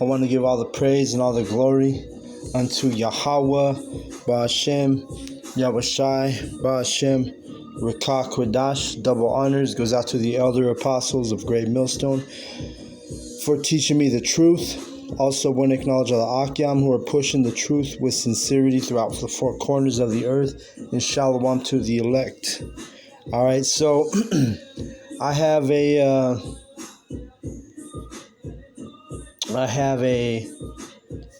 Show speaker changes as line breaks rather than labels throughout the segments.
I want to give all the praise and all the glory unto Yahweh, Ba'ashem, Yahushai, Ba'ashem, Rakah Kodash. Double honors goes out to the elder apostles of Great Millstone for teaching me the truth. Also want to acknowledge all the Akyam who are pushing the truth with sincerity throughout the four corners of the earth. And shalom to the elect. All right, so I have a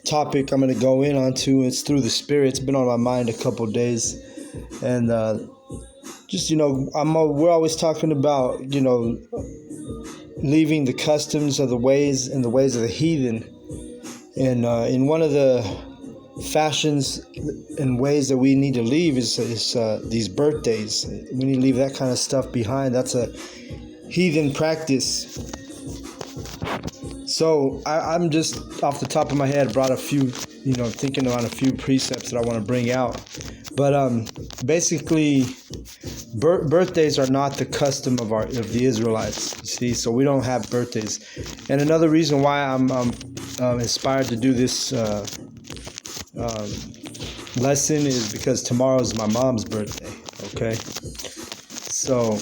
topic I'm going to go in onto. It's through the Spirit. It's been on my mind a couple of days. And we're always talking about, leaving the customs of the ways and the ways of the heathen. And in one of the fashions and ways that we need to leave is these birthdays. We need to leave that kind of stuff behind. That's a heathen practice. So I'm just off the top of my head brought a few, thinking about a few precepts that I want to bring out. But basically, birthdays are not the custom of the Israelites. You see, so we don't have birthdays. And another reason why I'm inspired to do this lesson is because tomorrow is my mom's birthday. Okay, so.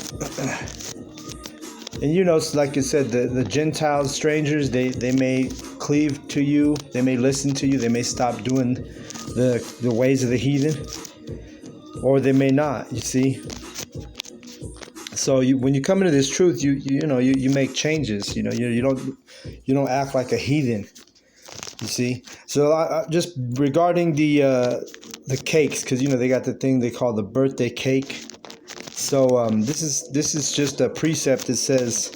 And like I said, the Gentiles, strangers, they may cleave to you, they may listen to you, they may stop doing the ways of the heathen, or they may not. You see. So when you come into this truth, you make changes. You don't act like a heathen. You see. So just regarding the cakes, because they got the thing they call the birthday cake. So this is just a precept that says,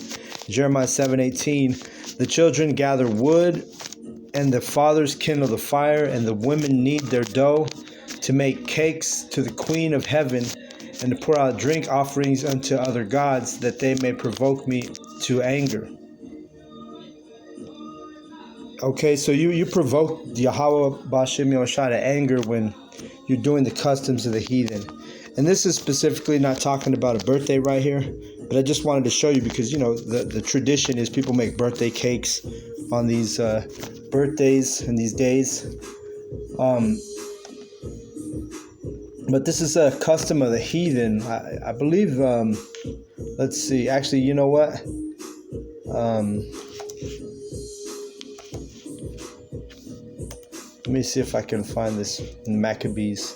Jeremiah 7:18, the children gather wood, and the fathers kindle the fire, and the women knead their dough to make cakes to the Queen of Heaven, and to pour out drink offerings unto other gods, that they may provoke me to anger. Okay, so you provoke Yahweh Ba'ashem Yahushai to anger when you're doing the customs of the heathen. And this is specifically not talking about a birthday right here, but I just wanted to show you because, the tradition is people make birthday cakes on these birthdays and these days. But this is a custom of the heathen. I believe, let's see, actually, you know what? Let me see if I can find this in Maccabees.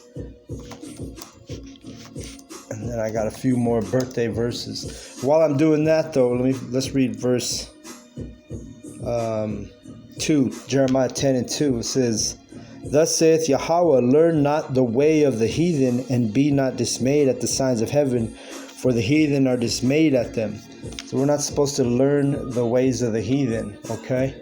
And then I got a few more birthday verses. While I'm doing that, though, let's read verse 2, Jeremiah 10:2. It says, thus saith Yahweh, learn not the way of the heathen, and be not dismayed at the signs of heaven, for the heathen are dismayed at them. So we're not supposed to learn the ways of the heathen, okay?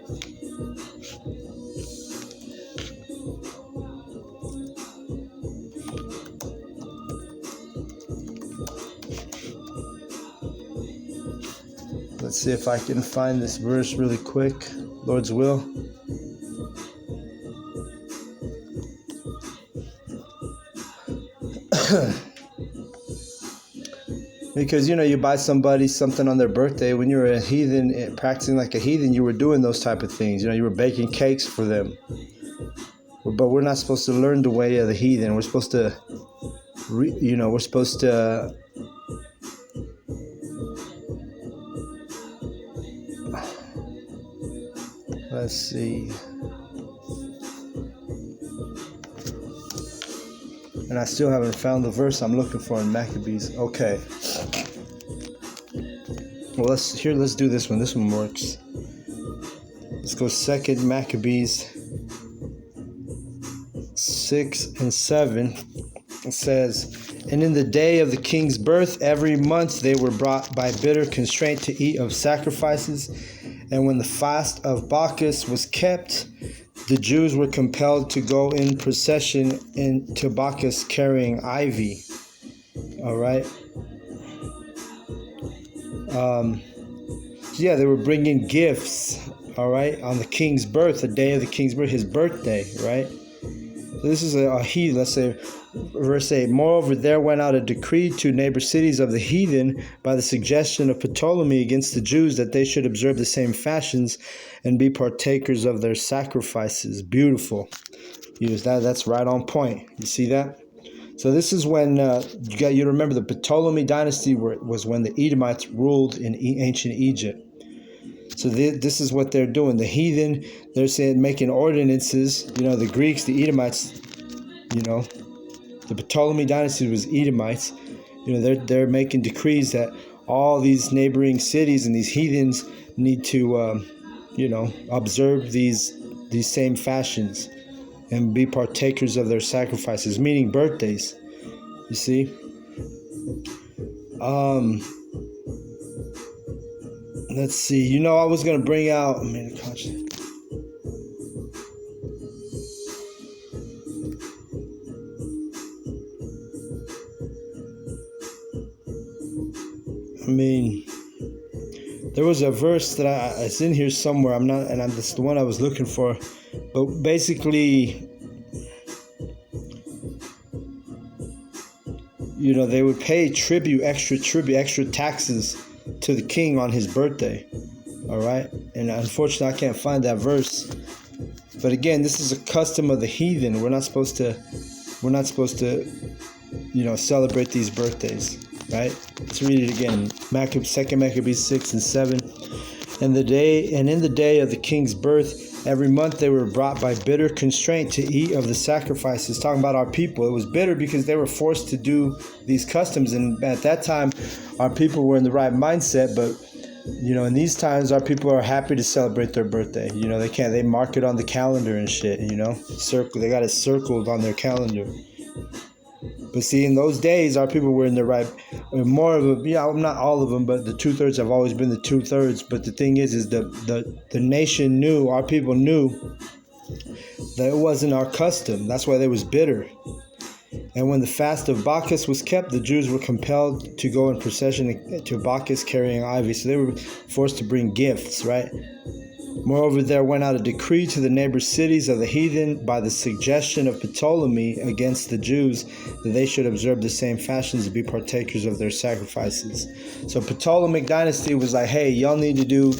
Let's see if I can find this verse really quick. Lord's will. Because, you buy somebody something on their birthday. When you were a heathen, practicing like a heathen, you were doing those type of things. You were baking cakes for them. But we're not supposed to learn the way of the heathen. We're supposed to, let's see. And I still haven't found the verse I'm looking for in Maccabees. Okay. Well, let's do this one. This one works. Let's go 2 Maccabees 6:7. It says, and in the day of the king's birth, every month they were brought by bitter constraint to eat of sacrifices. And when the fast of Bacchus was kept, the Jews were compelled to go in procession to Bacchus carrying ivy. All right. They were bringing gifts. All right, on the king's birth, the day of the king's birth, his birthday. Right. So this is a heathen. Let's say, verse 8. Moreover, there went out a decree to neighbor cities of the heathen by the suggestion of Ptolemy against the Jews that they should observe the same fashions and be partakers of their sacrifices. Beautiful. Use that. That's right on point. You see that? So this is when you remember the Ptolemy dynasty was when the Edomites ruled in ancient Egypt. So this is what they're doing. The heathen, they're saying, making ordinances. The Greeks, the Edomites. The Ptolemy dynasty was Edomites. They're making decrees that all these neighboring cities and these heathens need to, observe these same fashions and be partakers of their sacrifices, meaning birthdays. You see? Let's see. I was going to bring out... there was a verse that it's in here somewhere. That's the one I was looking for. But basically, they would pay extra taxes to the king on his birthday. All right, and unfortunately, I can't find that verse. But again, this is a custom of the heathen. We're not supposed to, celebrate these birthdays. Right? Let's read it again. 2 Maccabees 6 and 7. In the day of the king's birth, every month they were brought by bitter constraint to eat of the sacrifices. Talking about our people. It was bitter because they were forced to do these customs. And at that time, our people were in the right mindset. But, in these times, our people are happy to celebrate their birthday. They mark it on the calendar and shit, They got it circled on their calendar. But see, in those days, our people were in the right, more of a, not all of them, but the 2/3 have always been the 2/3. But the thing is the nation knew, our people knew that it wasn't our custom. That's why they was bitter. And when the fast of Bacchus was kept, the Jews were compelled to go in procession to Bacchus carrying ivy. So they were forced to bring gifts, right? Moreover, there went out a decree to the neighbor cities of the heathen by the suggestion of Ptolemy against the Jews that they should observe the same fashions and be partakers of their sacrifices. So Ptolemaic dynasty was like, hey, y'all need to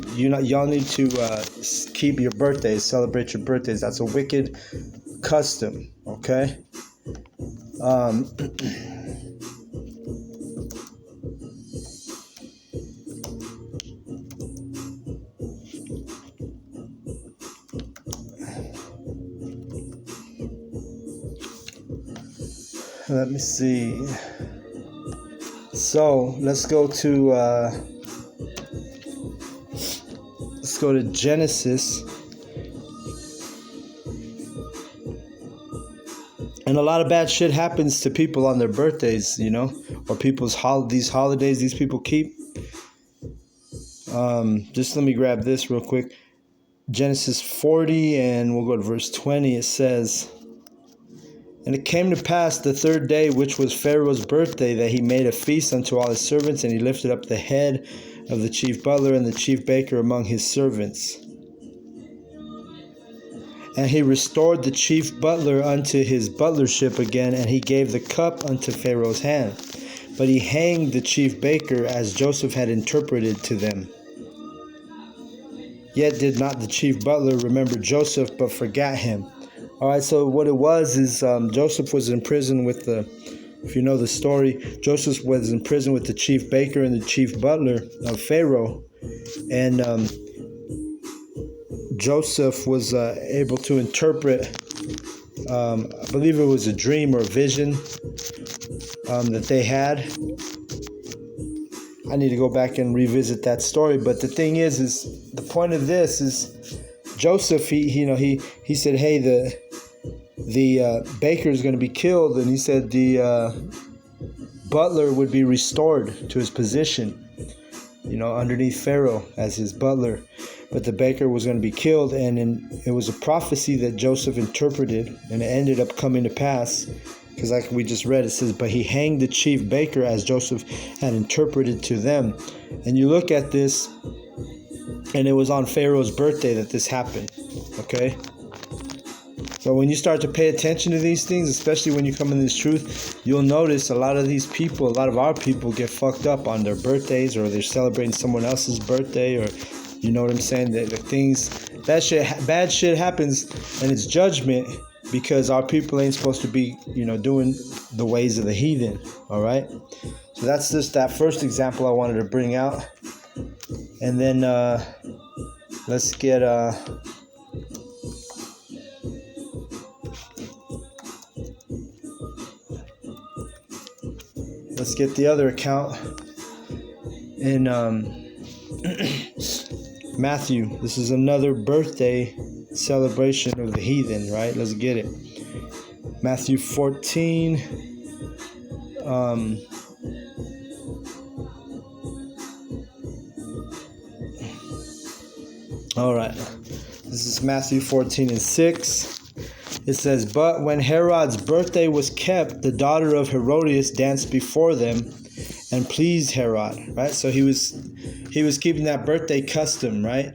keep your birthdays, celebrate your birthdays. That's a wicked custom, okay? Let me see. So let's go to Genesis. And a lot of bad shit happens to people on their birthdays, or people's these holidays these people keep. Just let me grab this real quick. Genesis 40, and we'll go to verse 20. It says, and it came to pass the third day, which was Pharaoh's birthday, that he made a feast unto all his servants, and he lifted up the head of the chief butler and the chief baker among his servants. And he restored the chief butler unto his butlership again, and he gave the cup unto Pharaoh's hand. But he hanged the chief baker as Joseph had interpreted to them. Yet did not the chief butler remember Joseph, but forgot him. All right, so what it was is Joseph was in prison with if you know the story, Joseph was in prison with the chief baker and the chief butler of Pharaoh. And Joseph was able to interpret, I believe it was a dream or a vision that they had. I need to go back and revisit that story. But the thing is the point of this is Joseph, he said, hey, the baker is going to be killed. And he said the butler would be restored to his position, underneath Pharaoh as his butler. But the baker was going to be killed. And it was a prophecy that Joseph interpreted, and it ended up coming to pass. Because like we just read, it says, but he hanged the chief baker as Joseph had interpreted to them. And you look at this, and it was on Pharaoh's birthday that this happened. Okay? But when you start to pay attention to these things, especially when you come in this truth, you'll notice a lot of these people, a lot of our people get fucked up on their birthdays, or they're celebrating someone else's birthday, or you know what I'm saying? The things, bad shit happens, and it's judgment because our people ain't supposed to be, doing the ways of the heathen. All right. So that's just that first example I wanted to bring out, and then let's get the other account in Matthew. This is another birthday celebration of the heathen, right? Let's get it. Matthew 14. All right. This is Matthew 14:6. It says, "But when Herod's birthday was kept, the daughter of Herodias danced before them and pleased Herod." Right? So he was keeping that birthday custom, right?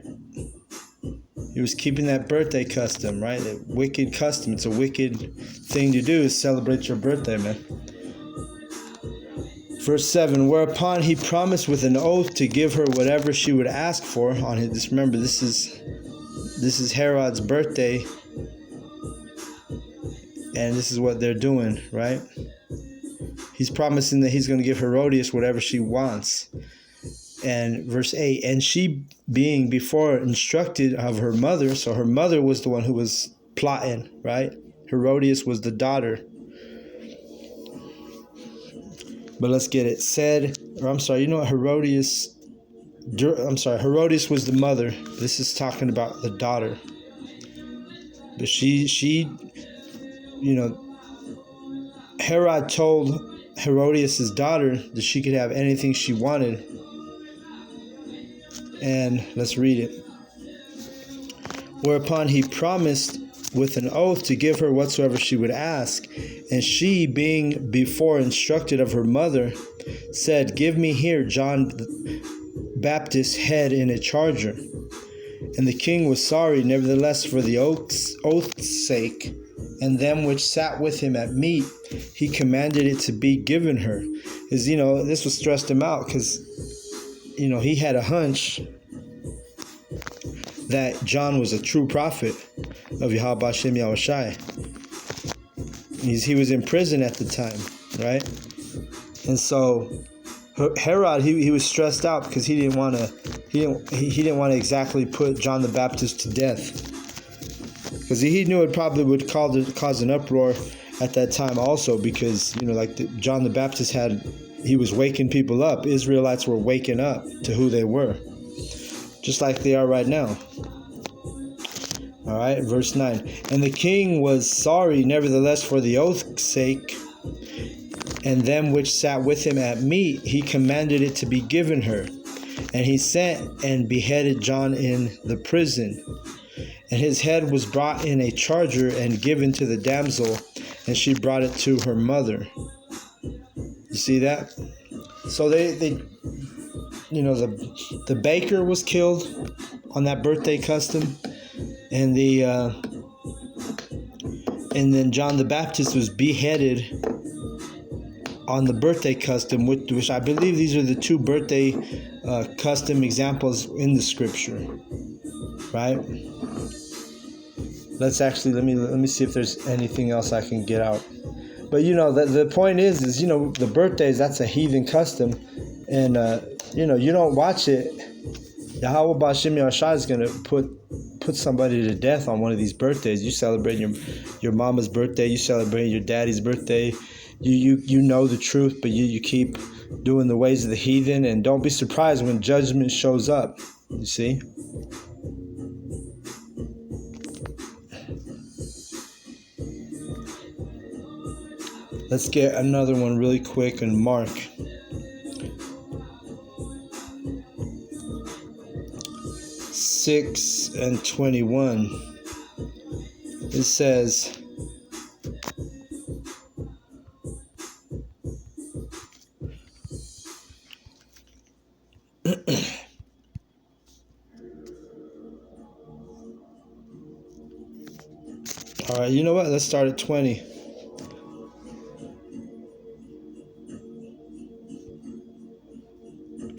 He was keeping that birthday custom, right? A wicked custom. It's a wicked thing to do, is celebrate your birthday, man. Verse 7, "Whereupon he promised with an oath to give her whatever she would ask for on his." Remember, this is Herod's birthday, and this is what they're doing, right? He's promising that he's going to give Herodias whatever she wants. And verse 8, "And she being before instructed of her mother," so her mother was the one who was plotting, right? Herodias was the daughter. But let's get it. Herodias was the mother. This is talking about the daughter. But Herod told Herodias' daughter that she could have anything she wanted. And let's read it. "Whereupon he promised with an oath to give her whatsoever she would ask. And she, being before instructed of her mother, said, Give me here John Baptist's head in a charger. And the king was sorry, nevertheless, for the oath's sake, and them which sat with him at meat, he commanded it to be given her." Because, this was stressed him out, because, he had a hunch that John was a true prophet of Yahweh Hashem Yahushai. He was in prison at the time, right? And so Herod, he was stressed out because he didn't want to exactly put John the Baptist to death, because he knew it probably would cause an uproar at that time also, because John the Baptist he was waking people up. Israelites were waking up to who they were, just like they are right now. All right, verse 9. "And the king was sorry, nevertheless, for the oath's sake, and them which sat with him at meat, he commanded it to be given her. And he sent and beheaded John in the prison. And his head was brought in a charger and given to the damsel, and she brought it to her mother." You see that? So they the baker was killed on that birthday custom, and and then John the Baptist was beheaded on the birthday custom, which I believe these are the two birthday custom examples in the scripture, right? Let me see if there's anything else I can get out. But the point is the birthdays, that's a heathen custom, and you don't watch it. Yahweh Bashim Yahshai is gonna put somebody to death on one of these birthdays. You celebrate your mama's birthday, you celebrate your daddy's birthday. You know the truth, but you keep doing the ways of the heathen, and don't be surprised when judgment shows up. You see? Let's get another one really quick in Mark. (6:21). It says, All right, you know what? Let's start at 20.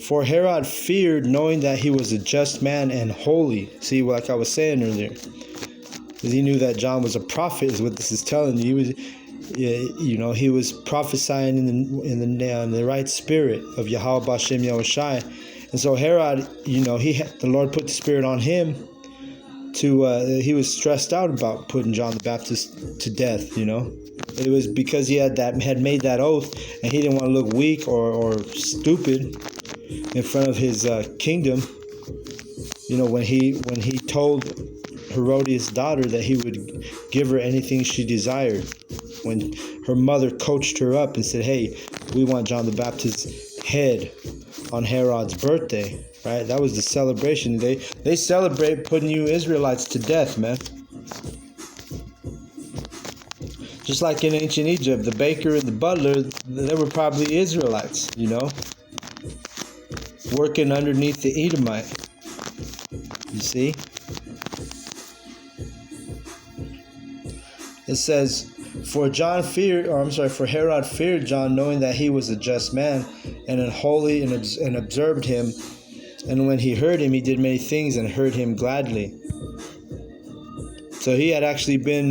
For Herod feared, knowing that he was a just man and holy. See, like I was saying earlier, because he knew that John was a prophet, is what this is telling you. He was, he was prophesying in the right spirit of Yahweh Bashem Yahushai, and so Herod, the Lord put the spirit on him to. He was stressed out about putting John the Baptist to death. It was because he had made that oath, and he didn't want to look weak or stupid in front of his kingdom. When he told Herodias' daughter that he would give her anything she desired, when her mother coached her up and said, hey, we want John the Baptist's head on Herod's birthday, right? That was the celebration. They celebrate putting you Israelites to death, man. Just like in ancient Egypt, the baker and the butler, they were probably Israelites, working underneath the Edomite. You see? It says, for Herod feared John, knowing that he was a just man and unholy, and observed him. And when he heard him, he did many things and heard him gladly. So he had actually been,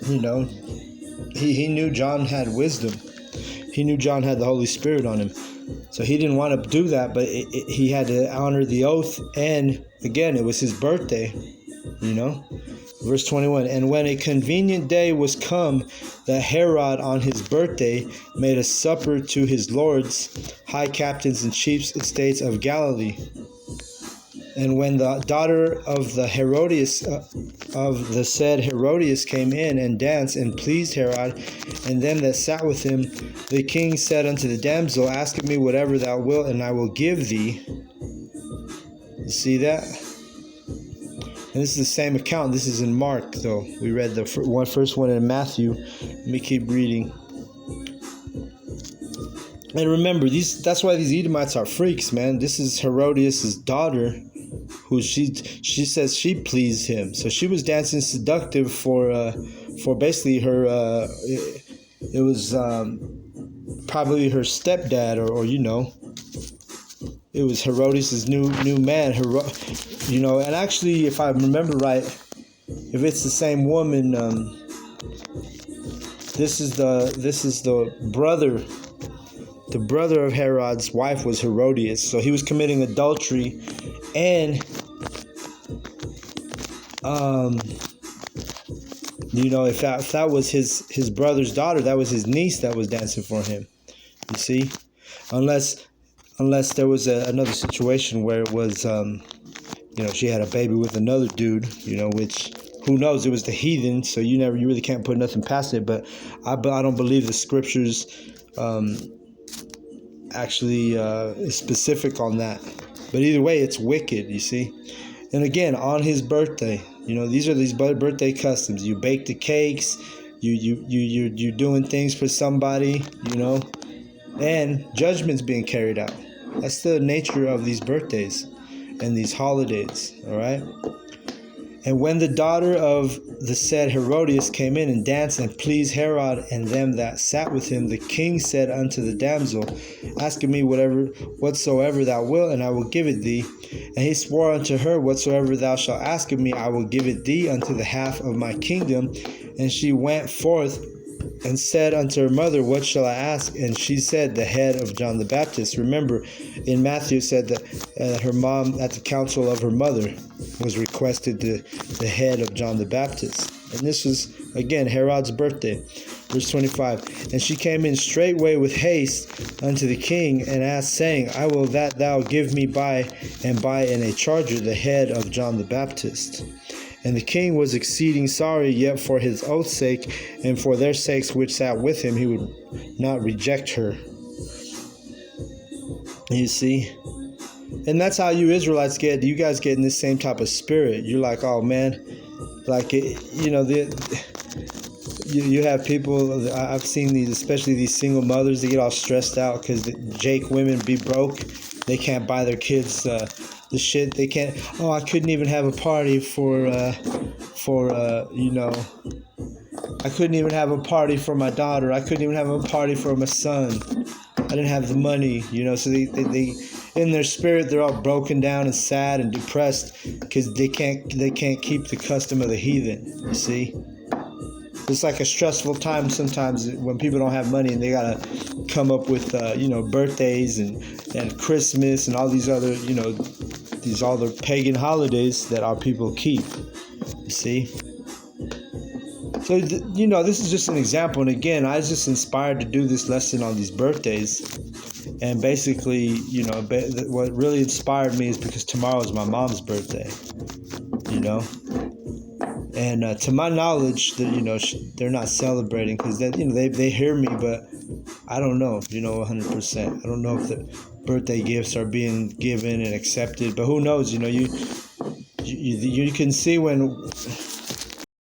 he knew John had wisdom. He knew John had the Holy Spirit on him. So he didn't want to do that, but he had to honor the oath. And again, it was his birthday, Verse 21, and when a convenient day was come, that Herod on his birthday made a supper to his lords, high captains and chief estates of Galilee. And when the daughter of the said Herodias came in and danced and pleased Herod and them that sat with him, the king said unto the damsel, ask of me whatever thou wilt, and I will give thee. You see that? And this is the same account. This is in Mark, though. We read the first one in Matthew. Let me keep reading. And remember, that's why these Edomites are freaks, man. This is Herodias' daughter, who she says she pleased him. So she was dancing seductive for basically her. It was probably her stepdad, or it was Herodias' new man. And actually, if I remember right, if it's the same woman, this is the brother. The brother of Herod's wife was Herodias, so he was committing adultery, and if that was his brother's daughter, that was his niece that was dancing for him. You see, unless there was another situation where it was she had a baby with another dude, which who knows, it was the heathen, so you really can't put nothing past it. But I don't believe the scriptures actually is specific on that. But either way, it's wicked, you see. And again, on his birthday, these are these birthday customs. You bake the cakes, you're doing things for somebody, and judgment's being carried out. That's the nature of these birthdays and these holidays, all right? And when the daughter of the said Herodias came in and danced and pleased Herod and them that sat with him, the king said unto the damsel, ask of me whatsoever thou wilt, and I will give it thee. And he swore unto her, whatsoever thou shalt ask of me, I will give it thee unto the half of my kingdom. And she went forth and said unto her mother, what shall I ask? And she said, the head of John the Baptist. Remember, in Matthew it said that her mom, at the counsel of her mother, was requested the head of John the Baptist. And this was, again, Herod's birthday. Verse 25, and she came in straightway with haste unto the king, and asked, saying, I will that thou give me by and by in a charger the head of John the Baptist. And the king was exceeding sorry, yet for his oath's sake, and for their sakes which sat with him, he would not reject her. You see? And that's how you Israelites get. You guys get in this same type of spirit. You're like, oh man, like, you have people, I've seen these, especially these single mothers, they get all stressed out because the Jake women be broke. They can't buy their kids the shit. They can't, I couldn't even have a party for for I couldn't even have a party for my daughter. I couldn't even have a party for my son. I didn't have the money, so they in their spirit, they're all broken down and sad and depressed because they can't keep the custom of the heathen. You see, it's like a stressful time sometimes when people don't have money and they gotta come up with birthdays and Christmas and all these other these other pagan holidays that our people keep. You see. So, this is just an example. And again, I was just inspired to do this lesson on these birthdays. And basically, what really inspired me is because tomorrow is my mom's birthday, And to my knowledge, they're not celebrating because they hear me, but I don't know, 100%. I don't know if the birthday gifts are being given and accepted, but who knows? You can see when